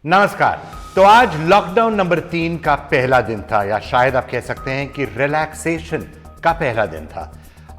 नमस्कार। तो आज लॉकडाउन नंबर 3 का पहला दिन था, या शायद आप कह सकते हैं कि रिलैक्सेशन का पहला दिन था।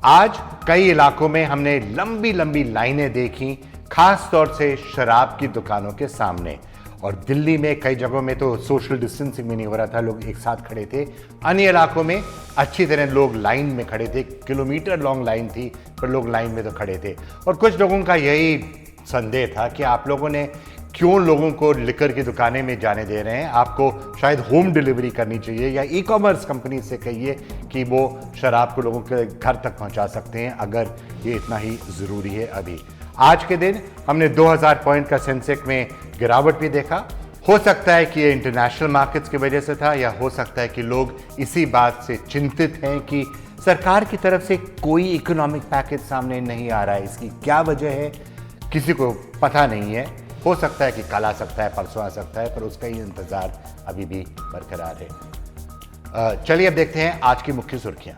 आज कई इलाकों में हमने लंबी लंबी लाइनें देखी, खास तौर से शराब की दुकानों के सामने। और दिल्ली में कई जगहों में तो सोशल डिस्टेंसिंग भी नहीं हो रहा था, लोग एक साथ खड़े थे। अन्य इलाकों में अच्छी तरह लोग लाइन में खड़े थे, किलोमीटर लॉन्ग लाइन थी, पर लोग लाइन में तो खड़े थे। और कुछ लोगों का यही संदेह था कि आप लोगों ने क्यों लोगों को लिकर की दुकानें में जाने दे रहे हैं, आपको शायद होम डिलीवरी करनी चाहिए, या ई कॉमर्स कंपनी से कहिए कि वो शराब को लोगों के घर तक पहुंचा सकते हैं, अगर ये इतना ही ज़रूरी है। अभी आज के दिन हमने 2000 पॉइंट का सेंसेक्स में गिरावट भी देखा। हो सकता है कि ये इंटरनेशनल मार्केट्स की वजह से था, या हो सकता है कि लोग इसी बात से चिंतित हैं कि सरकार की तरफ से कोई इकोनॉमिक पैकेज सामने नहीं आ रहा है। इसकी क्या वजह है किसी को पता नहीं है। हो सकता है कि कल आ सकता है, परसों आ सकता है, पर उसका ही इंतजार अभी भी बरकरार है। चलिए अब देखते हैं आज की मुख्य सुर्खियां।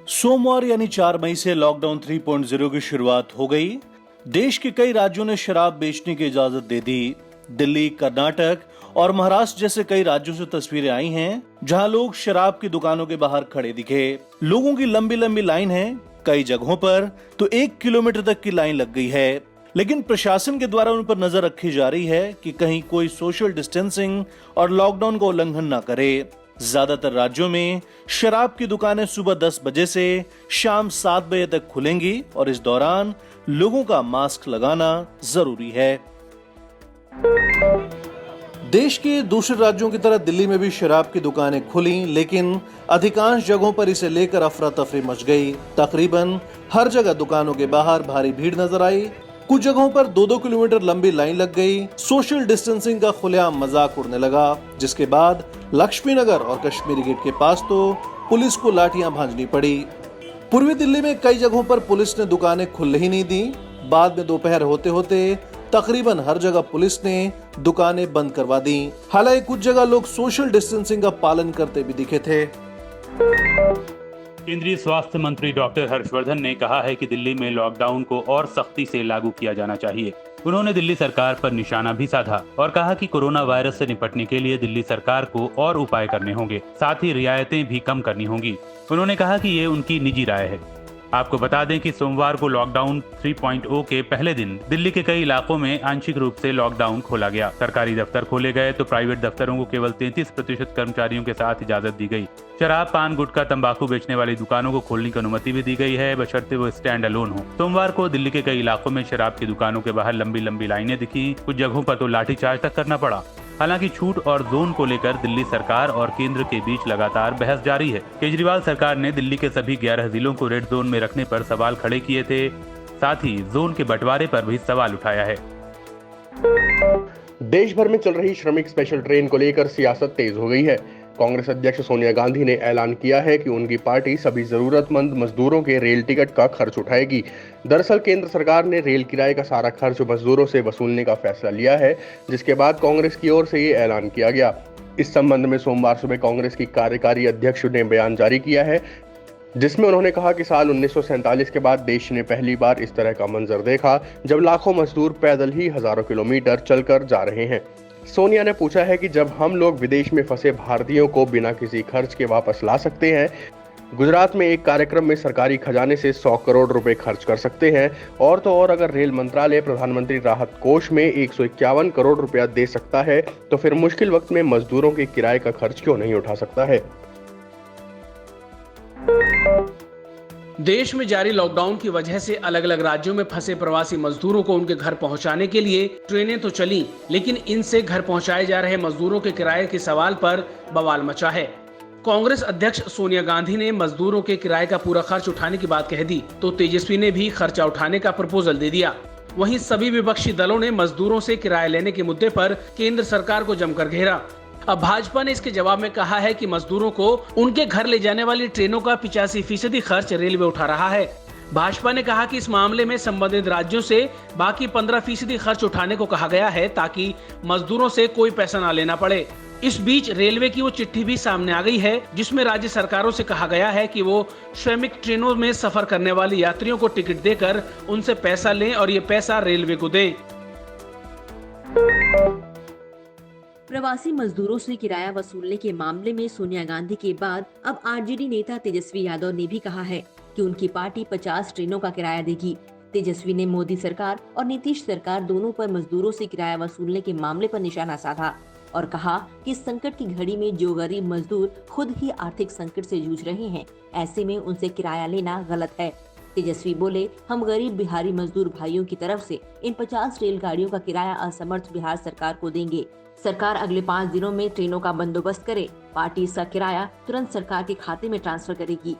सोमवार यानी 4 मई से लॉकडाउन 3.0 की शुरुआत हो गई। देश के कई राज्यों ने शराब बेचने की इजाजत दे दी। दिल्ली, कर्नाटक और महाराष्ट्र जैसे कई राज्यों से तस्वीरें आई हैं, जहां लोग शराब की दुकानों के बाहर खड़े दिखे। लोगों की लंबी लंबी लाइन है, कई जगहों पर तो 1 किलोमीटर तक की लाइन लग गई है। लेकिन प्रशासन के द्वारा उन पर नजर रखी जा रही है कि कहीं कोई सोशल डिस्टेंसिंग और लॉकडाउन का उल्लंघन न करे। ज्यादातर राज्यों में शराब की दुकानें सुबह 10 बजे से शाम 7 बजे तक खुलेंगी और इस दौरान लोगों का मास्क लगाना जरूरी है। देश के दूसरे राज्यों की तरह दिल्ली में भी शराब की दुकानें खुली, लेकिन अधिकांश जगहों पर इसे लेकर अफरा तफरी मच गई। तकरीबन हर जगह दुकानों के बाहर भारी भीड़ नजर आई। कुछ जगहों पर 2-2 किलोमीटर लंबी लाइन लग गई। सोशल डिस्टेंसिंग का खुलेआम मजाक उड़ने लगा, जिसके बाद लक्ष्मी नगर और कश्मीरी गेट के पास तो पुलिस को लाठियां भांजनी पड़ी। पूर्वी दिल्ली में कई जगहों पर पुलिस ने दुकानें खुलने ही नहीं दी। बाद में दोपहर होते होते तकरीबन हर जगह पुलिस ने दुकानें बंद करवा दी। हालांकि कुछ जगह लोग सोशल डिस्टेंसिंग का पालन करते भी दिखे थे। केंद्रीय स्वास्थ्य मंत्री डॉक्टर हर्षवर्धन ने कहा है कि दिल्ली में लॉकडाउन को और सख्ती से लागू किया जाना चाहिए। उन्होंने दिल्ली सरकार पर निशाना भी साधा और कहा कि कोरोना वायरस से निपटने के लिए दिल्ली सरकार को और उपाय करने होंगे, साथ ही रियायतें भी कम करनी होंगी। उन्होंने कहा कि ये उनकी निजी राय है। आपको बता दें कि सोमवार को लॉकडाउन 3.0 के पहले दिन दिल्ली के कई इलाकों में आंशिक रूप से लॉकडाउन खोला गया। सरकारी दफ्तर खोले गए तो प्राइवेट दफ्तरों को केवल 33% कर्मचारियों के साथ इजाजत दी गई। शराब, पान, गुटखा, तंबाकू बेचने वाली दुकानों को खोलने की अनुमति भी दी गई है, बशर्ते वो स्टैंड अलोन हो। सोमवार को दिल्ली के कई इलाकों में शराब की दुकानों के बाहर लंबी लंबी लाइनें दिखी। कुछ जगहों पर तो लाठीचार्ज तक करना पड़ा। हालांकि छूट और जोन को लेकर दिल्ली सरकार और केंद्र के बीच लगातार बहस जारी है। केजरीवाल सरकार ने दिल्ली के सभी 11 जिलों को रेड जोन में रखने पर सवाल खड़े किए थे, साथ ही जोन के बंटवारे पर भी सवाल उठाया है। देश भर में चल रही श्रमिक स्पेशल ट्रेन को लेकर सियासत तेज हो गई है। कांग्रेस अध्यक्ष सोनिया गांधी ने ऐलान किया है कि उनकी पार्टी सभी जरूरतमंद मजदूरों के रेल टिकट का खर्च उठाएगी। दरअसल केंद्र सरकार ने रेल किराए का सारा खर्च मजदूरों से वसूलने का फैसला लिया है, जिसके बाद कांग्रेस की ओर से ये ऐलान किया गया। इस संबंध में सोमवार सुबह कांग्रेस की कार्यकारी अध्यक्ष ने बयान जारी किया है, जिसमें उन्होंने कहा कि साल 1947 के बाद देश ने पहली बार इस तरह का मंजर देखा, जब लाखों मजदूर पैदल ही हजारों किलोमीटर चलकर जा रहे हैं। सोनिया ने पूछा है कि जब हम लोग विदेश में फंसे भारतीयों को बिना किसी खर्च के वापस ला सकते हैं, गुजरात में एक कार्यक्रम में सरकारी खजाने से 100 करोड़ रुपए खर्च कर सकते हैं, और तो और अगर रेल मंत्रालय प्रधानमंत्री राहत कोष में 151 करोड़ रुपया दे सकता है, तो फिर मुश्किल वक्त में मजदूरों के किराए का खर्च क्यों नहीं उठा सकता है। देश में जारी लॉकडाउन की वजह से अलग अलग राज्यों में फंसे प्रवासी मजदूरों को उनके घर पहुंचाने के लिए ट्रेनें तो चली, लेकिन इनसे घर पहुंचाए जा रहे मजदूरों के किराए के सवाल पर बवाल मचा है। कांग्रेस अध्यक्ष सोनिया गांधी ने मजदूरों के किराए का पूरा खर्च उठाने की बात कह दी, तो तेजस्वी ने भी खर्चा उठाने का प्रपोजल दे दिया। वहीं सभी विपक्षी दलों ने मजदूरों से किराया लेने के मुद्दे पर केंद्र सरकार को जमकर घेरा। अब भाजपा ने इसके जवाब में कहा है कि मजदूरों को उनके घर ले जाने वाली ट्रेनों का 85% खर्च रेलवे उठा रहा है। भाजपा ने कहा कि इस मामले में संबंधित राज्यों से बाकी 15% खर्च उठाने को कहा गया है, ताकि मजदूरों से कोई पैसा न लेना पड़े। इस बीच रेलवे की वो चिट्ठी भी सामने आ गई है, जिसमें राज्य सरकारों से कहा गया है कि वो श्रमिक ट्रेनों में सफर करने वाले यात्रियों को टिकट देकर उनसे पैसा लें और ये पैसा रेलवे को दें। प्रवासी मजदूरों से किराया वसूलने के मामले में सोनिया गांधी के बाद अब आरजेडी नेता तेजस्वी यादव ने भी कहा है कि उनकी पार्टी 50 ट्रेनों का किराया देगी। तेजस्वी ने मोदी सरकार और नीतीश सरकार दोनों पर मजदूरों से किराया वसूलने के मामले पर निशाना साधा और कहा कि इस संकट की घड़ी में जो गरीब मजदूर खुद ही आर्थिक संकट से जूझ रहे हैं, ऐसे में उनसे किराया लेना गलत है। तेजस्वी बोले, हम गरीब बिहारी मजदूर भाइयों की तरफ से इन 50 रेलगाड़ियों का किराया असमर्थ बिहार सरकार को देंगे। सरकार अगले 5 दिनों में ट्रेनों का बंदोबस्त करे। पार्टी इसका किराया तुरंत सरकार के खाते में ट्रांसफर करेगी।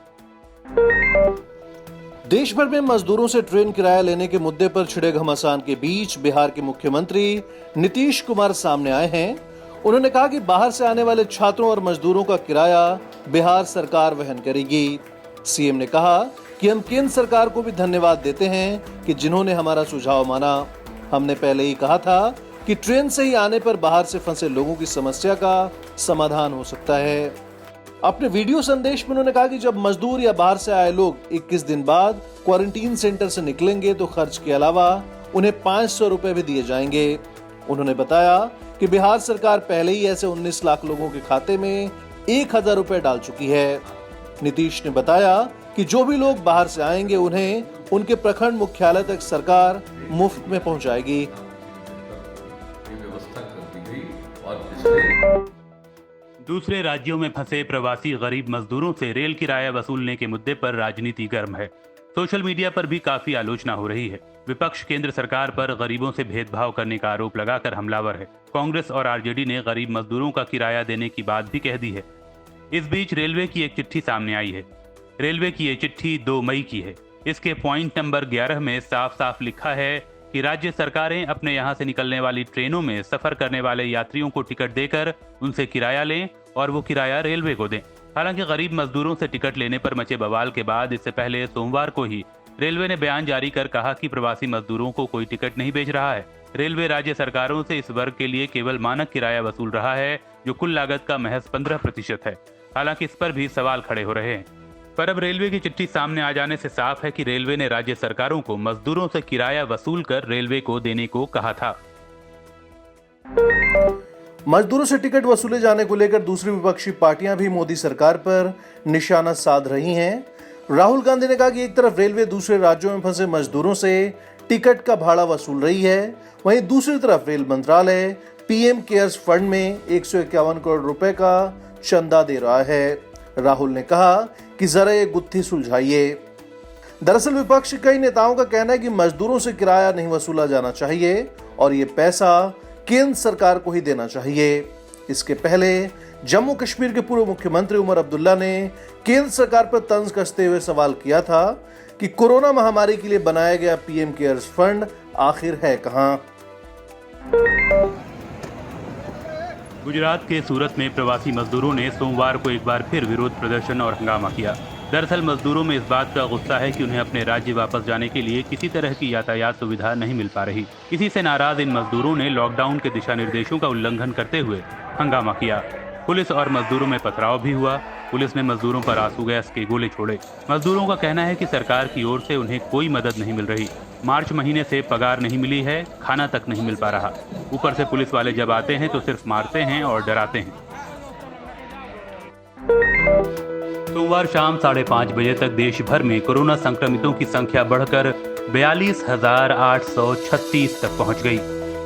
देश भर में मजदूरों से ट्रेन किराया लेने के मुद्दे पर छिड़े घमासान के बीच बिहार के मुख्यमंत्री नीतीश कुमार सामने आए हैं। उन्होंने कहा कि बाहर से आने वाले छात्रों और मजदूरों का किराया बिहार सरकार वहन करेगी। सीएम ने कहा कि हम केंद्र सरकार को भी धन्यवाद देते हैं कि जिन्होंने हमारा सुझाव माना। हमने पहले ही कहा था कि ट्रेन से ही आने पर बाहर से फंसे लोगों की समस्या का समाधान हो सकता है। अपने वीडियो संदेश में उन्होंने कहा कि जब मजदूर या बाहर से आए लोग 21 दिन बाद क्वारंटीन सेंटर से निकलेंगे तो खर्च के अलावा उन्हें 500 रुपए भी दिए जाएंगे। उन्होंने बताया कि बिहार सरकार पहले ही ऐसे 19 लाख लोगों के खाते में 1000 रुपए डाल चुकी है। नीतीश ने बताया कि जो भी लोग बाहर से आएंगे उन्हें उनके प्रखंड मुख्यालय तक सरकार मुफ्त में पहुंचाएगी। दूसरे राज्यों में फंसे प्रवासी गरीब मजदूरों से रेल किराया वसूलने के मुद्दे पर राजनीति गर्म है। सोशल मीडिया पर भी काफी आलोचना हो रही है। विपक्ष केंद्र सरकार पर गरीबों से भेदभाव करने का आरोप लगाकर हमलावर है। कांग्रेस और आरजेडी ने गरीब मजदूरों का किराया देने की बात भी कह दी है। इस बीच रेलवे की एक चिट्ठी सामने आई है। रेलवे की ये चिट्ठी 2 मई की है। इसके पॉइंट नंबर 11 में साफ साफ लिखा है कि राज्य सरकारें अपने यहाँ से निकलने वाली ट्रेनों में सफर करने वाले यात्रियों को टिकट देकर उनसे किराया लें और वो किराया रेलवे को दें। हालांकि गरीब मजदूरों से टिकट लेने पर मचे बवाल के बाद इससे पहले सोमवार को ही रेलवे ने बयान जारी कर कहा कि प्रवासी मजदूरों को कोई टिकट नहीं बेच रहा है। रेलवे राज्य सरकारों से इस वर्ग के लिए केवल मानक किराया वसूल रहा है, जो कुल लागत का महज 15% है। हालांकि इस पर भी सवाल खड़े हो रहे हैं। पर अब रेलवे की चिट्ठी सामने आ जाने से साफ है कि रेलवे ने राज्य सरकारों को मजदूरों से किराया वसूल कर रेलवे को देने को कहा था। मजदूरों से टिकट वसूले जाने को लेकर दूसरी विपक्षी पार्टियां भी मोदी सरकार पर निशाना साध रही हैं। राहुल गांधी ने कहा कि एक तरफ रेलवे दूसरे राज्यों में फंसे मजदूरों से टिकट का भाड़ा वसूल रही है, वहीं दूसरी तरफ रेल मंत्रालय पीएम केयर्स फंड में 151 करोड़ रुपए का चंदा दे रहा है। राहुल ने कहा कि जरा ये गुत्थी सुलझाइए। दरअसल विपक्ष के कई नेताओं का कहना है कि मजदूरों से किराया नहीं वसूला जाना चाहिए और ये पैसा केंद्र सरकार को ही देना चाहिए। इसके पहले जम्मू कश्मीर के पूर्व मुख्यमंत्री उमर अब्दुल्ला ने केंद्र सरकार पर तंज कसते हुए सवाल किया था कि कोरोना महामारी के लिए बनाया गया पीएम केयर्स फंड आखिर है कहां। गुजरात के सूरत में प्रवासी मजदूरों ने सोमवार को एक बार फिर विरोध प्रदर्शन और हंगामा किया। दरअसल मजदूरों में इस बात का गुस्सा है कि उन्हें अपने राज्य वापस जाने के लिए किसी तरह की यातायात सुविधा नहीं मिल पा रही। इसी से नाराज इन मजदूरों ने लॉकडाउन के दिशा निर्देशों का उल्लंघन करते हुए हंगामा किया। पुलिस और मजदूरों में पथराव भी हुआ। पुलिस ने मजदूरों पर आंसू गैस के गोले छोड़े। मजदूरों का कहना है कि सरकार की ओर से उन्हें कोई मदद नहीं मिल रही। मार्च महीने से पगार नहीं मिली है, खाना तक नहीं मिल पा रहा। ऊपर से पुलिस वाले जब आते हैं तो सिर्फ मारते हैं और डराते हैं। सोमवार शाम 5:30 बजे तक देश भर में कोरोना संक्रमितों की संख्या बढ़कर 42,836 तक पहुंच गई।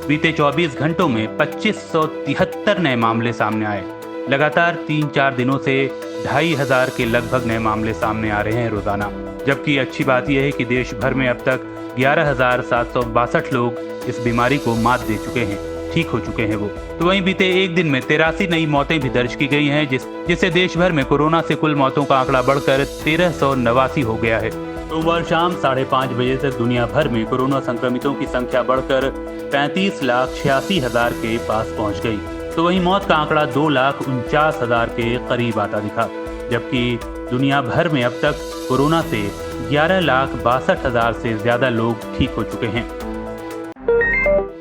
बीते 24 घंटों में 2573 नए मामले सामने आए। लगातार 3-4 दिनों से 2500 के लगभग नए मामले सामने आ रहे हैं रोजाना। जबकि अच्छी बात यह है कि देश भर में अब तक 11,762 लोग इस बीमारी को मात दे चुके हैं, ठीक हो चुके हैं वो। तो वहीं बीते एक दिन में 83 नई मौतें भी दर्ज की गई हैं, जिससे देश भर में कोरोना से कुल मौतों का आंकड़ा बढ़कर 1389 हो गया है। सोमवार शाम 5:30 बजे तक दुनिया भर में कोरोना संक्रमितों की संख्या बढ़कर 35,86,000 के पास पहुंच गई। तो वहीं मौत का आंकड़ा 2,49,000 के करीब आता दिखा। जबकि दुनिया भर में अब तक कोरोना से 11,62,000 से ज्यादा लोग ठीक हो चुके हैं।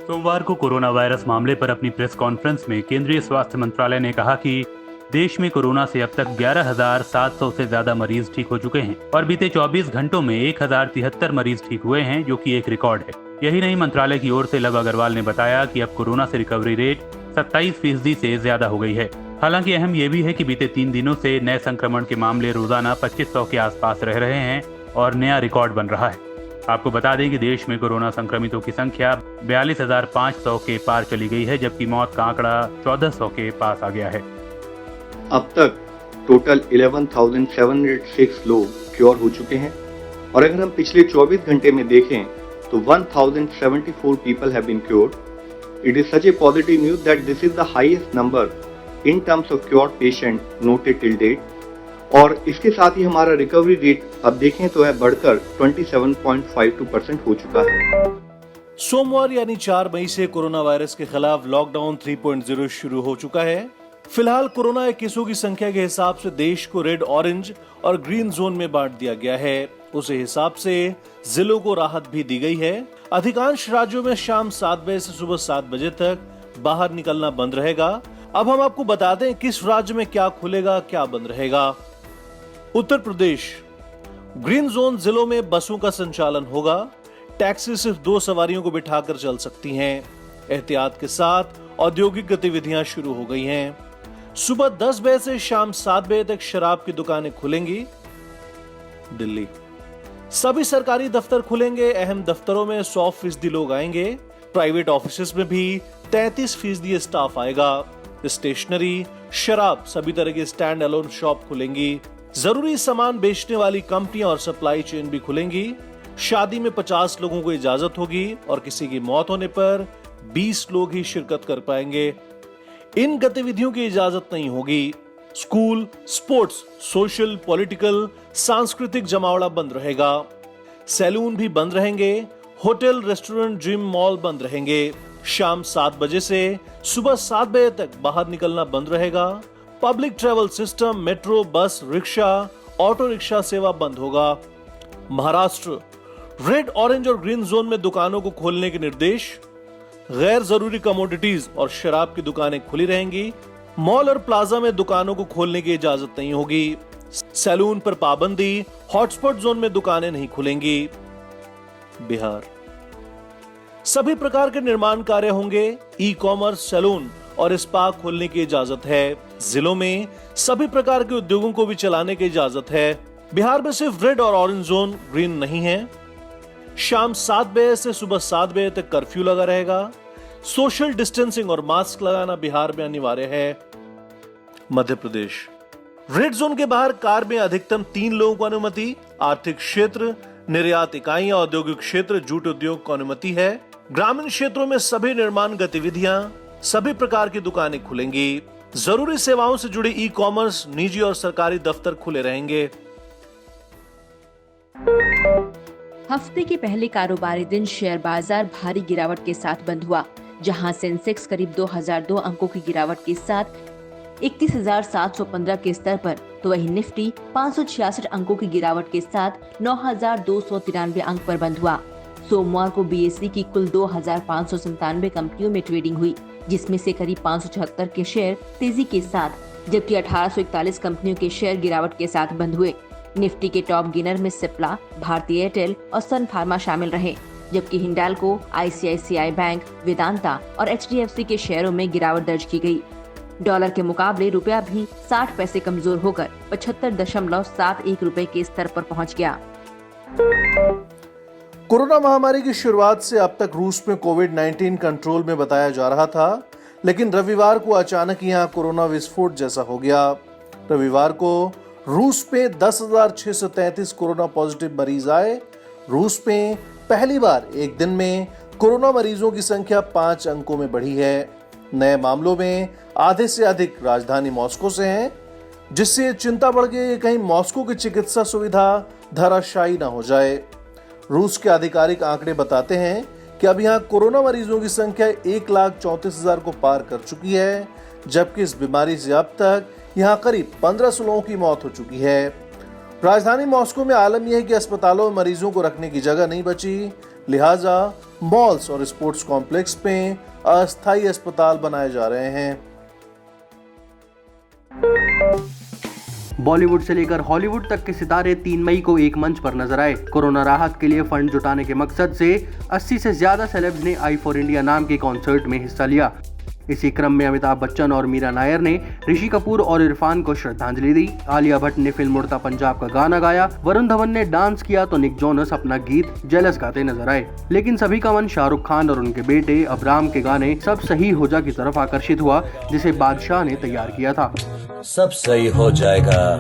सोमवार को कोरोना वायरस मामले पर अपनी प्रेस कॉन्फ्रेंस में केंद्रीय स्वास्थ्य मंत्रालय ने कहा कि देश में कोरोना से अब तक 11,700 से ज्यादा मरीज ठीक हो चुके हैं और बीते 24 घंटों में 1,073 मरीज ठीक हुए हैं, जो कि एक रिकॉर्ड है। यही नहीं, मंत्रालय की ओर से लव अग्रवाल ने बताया कि अब कोरोना से रिकवरी रेट 27% से ज्यादा हो गई है। हालांकि अहम ये भी है कि बीते 3 दिनों से नए संक्रमण के मामले रोजाना 2500 के आसपास रह रहे हैं और नया रिकॉर्ड बन रहा है। आपको बता दें कि देश में कोरोना संक्रमितों की संख्या 42,500 के पार चली गई है, जबकि मौत का आंकड़ा 1400 के पास आ गया है। अब तक टोटल 11,706 लोग क्योर हो चुके हैं और अगर हम पिछले 24 घंटे में देखें तो 1,074 people have been cured. It is such a positive news that this is the highest number in terms of cured patient noted till date. और इसके साथ ही हमारा रिकवरी रेट अब देखें तो है बढ़कर 27.52% हो चुका है। सोमवार यानी 4 मई से कोरोना वायरस के खिलाफ लॉकडाउन 3.0 शुरू हो चुका है। फिलहाल कोरोना के केसों की संख्या के हिसाब से देश को रेड, ऑरेंज और ग्रीन जोन में बांट दिया गया है। उसी हिसाब से जिलों को राहत भी दी गई है। अधिकांश राज्यों में शाम 7 बजे से सुबह 7 बजे तक बाहर निकलना बंद रहेगा। अब हम आपको बता दें किस राज्य में क्या खुलेगा, क्या बंद रहेगा। उत्तर प्रदेश, ग्रीन जोन जिलों में बसों का संचालन होगा। टैक्सी सिर्फ 2 सवारियों को बिठाकर चल सकती हैं। एहतियात के साथ औद्योगिक गतिविधियां शुरू हो गई हैं। सुबह 10 बजे से शाम 7 बजे तक शराब की दुकानें खुलेंगी। दिल्ली, सभी सरकारी दफ्तर खुलेंगे। अहम दफ्तरों में 100% लोग आएंगे। प्राइवेट ऑफिस में भी 33% स्टाफ आएगा। स्टेशनरी, शराब, सभी तरह के स्टैंड अलोन शॉप खुलेंगी। जरूरी सामान बेचने वाली कंपनियां और सप्लाई चेन भी खुलेंगी। शादी में 50 लोगों को इजाजत होगी और किसी की मौत होने पर 20 लोग ही शिरकत कर पाएंगे। इन गतिविधियों की इजाजत नहीं होगी। स्कूल, स्पोर्ट्स, सोशल, पॉलिटिकल, सांस्कृतिक जमावड़ा बंद रहेगा। सैलून भी बंद रहेंगे। होटल, रेस्टोरेंट, जिम, मॉल बंद रहेंगे। शाम 7 बजे से सुबह 7 बजे तक बाहर निकलना बंद रहेगा। पब्लिक ट्रेवल सिस्टम, मेट्रो, बस, रिक्शा, ऑटो रिक्शा सेवा बंद होगा। महाराष्ट्र, रेड, ऑरेंज और ग्रीन जोन में दुकानों को खोलने के निर्देश। गैर जरूरी कमोडिटीज और शराब की दुकानें खुली रहेंगी। मॉल और प्लाजा में दुकानों को खोलने की इजाजत नहीं होगी। सैलून पर पाबंदी। हॉटस्पॉट जोन में दुकानें नहीं खुलेंगी। बिहार, सभी प्रकार के निर्माण कार्य होंगे। ई कॉमर्स, सैलून और स्पा खोलने की इजाजत है। जिलों में सभी प्रकार के उद्योगों को भी चलाने की इजाजत है। बिहार में सिर्फ रेड और ऑरेंज जोन, ग्रीन नहीं है। शाम 7 बजे से सुबह 7 बजे तक कर्फ्यू लगा रहेगा। सोशल डिस्टेंसिंग और मास्क लगाना बिहार में अनिवार्य है। मध्य प्रदेश, रेड जोन के बाहर कार में अधिकतम 3 लोगों को अनुमति। आर्थिक क्षेत्र, निर्यात इकाइयां, औद्योगिक क्षेत्र, जूट उद्योग को अनुमति है। ग्रामीण क्षेत्रों में सभी निर्माण गतिविधियां, सभी प्रकार की दुकानें खुलेंगी। जरूरी सेवाओं से जुड़े ई कॉमर्स, निजी और सरकारी दफ्तर खुले रहेंगे। हफ्ते के पहले कारोबारी दिन शेयर बाजार भारी गिरावट के साथ बंद हुआ, जहां सेंसेक्स करीब 2002 अंकों की गिरावट के साथ 31,715 के स्तर पर, तो वहीं निफ्टी 566 अंकों की गिरावट के साथ 9,293 अंक पर बंद हुआ। सोमवार को बीएसई की कुल 2,597 कंपनियों में ट्रेडिंग हुई, जिसमें से करीब 576 के शेयर तेजी के साथ, जबकि 1841 कंपनियों के शेयर गिरावट के साथ बंद हुए। निफ्टी के टॉप गेनर में सिप्ला, भारतीय एयरटेल और सन फार्मा शामिल रहे, जबकि हिंडाल्को, आईसीआईसीआई बैंक, वेदांता और एचडीएफसी के शेयरों में गिरावट दर्ज की गई। डॉलर के मुकाबले रुपया भी 60 पैसे कमजोर होकर 75.71 रुपए के स्तर पर पहुंच गया। कोरोना महामारी की शुरुआत से अब तक रूस में कोविड-19 कंट्रोल में बताया जा रहा था, लेकिन रविवार को अचानक यहां कोरोना विस्फोट जैसा हो गया। रविवार को रूस में 10,633 कोरोना पॉजिटिव मरीज आए। रूस में पहली बार एक दिन में कोरोना मरीजों की संख्या 5 अंकों में बढ़ी है। नए मामलों में आधे से अधिक राजधानी मॉस्को से हैं, जिससे चिंता बढ़ गई कि कहीं मॉस्को की चिकित्सा सुविधा धराशायी न हो जाए। रूस के आधिकारिक आंकड़े बताते हैं कि अब यहाँ कोरोना मरीजों की संख्या 1,34,000 को पार कर चुकी है, जबकि इस बीमारी से अब तक यहाँ करीब 1500 लोगों की मौत हो चुकी है। राजधानी मॉस्को में आलम यह है कि अस्पतालों में मरीजों को रखने की जगह नहीं बची, लिहाजा मॉल्स और स्पोर्ट्स कॉम्प्लेक्स में अस्थायी अस्पताल बनाए जा रहे हैं। बॉलीवुड से लेकर हॉलीवुड तक के सितारे 3 मई को एक मंच पर नजर आए। कोरोना राहत के लिए फंड जुटाने के मकसद से 80 से ज्यादा सेलेब्स ने आई फॉर इंडिया नाम के कॉन्सर्ट में हिस्सा लिया। इसी क्रम में अमिताभ बच्चन और मीरा नायर ने ऋषि कपूर और इरफान को श्रद्धांजलि दी। आलिया भट्ट ने फिल्म उड़ता पंजाब का गाना गाया, वरुण धवन ने डांस किया तो निक जोनस अपना गीत जेलस गाते नजर आए। लेकिन सभी का मन शाहरुख खान और उनके बेटे अबराम के गाने सब सही हो जा की तरफ आकर्षित हुआ, जिसे बादशाह ने तैयार किया था। सब सही हो जाएगा।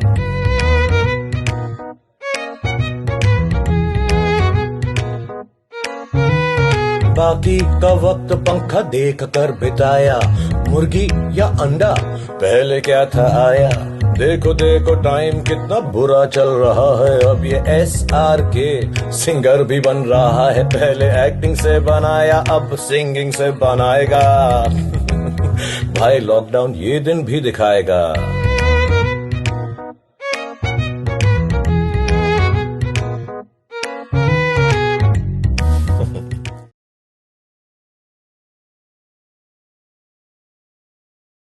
बाकी का वक्त पंखा देख कर बिताया, मुर्गी या अंडा पहले क्या था आया। देखो देखो टाइम कितना बुरा चल रहा है, अब ये SRK सिंगर भी बन रहा है। पहले एक्टिंग से बनाया, अब सिंगिंग से बनाएगा। भाई लॉकडाउन ये दिन भी दिखाएगा।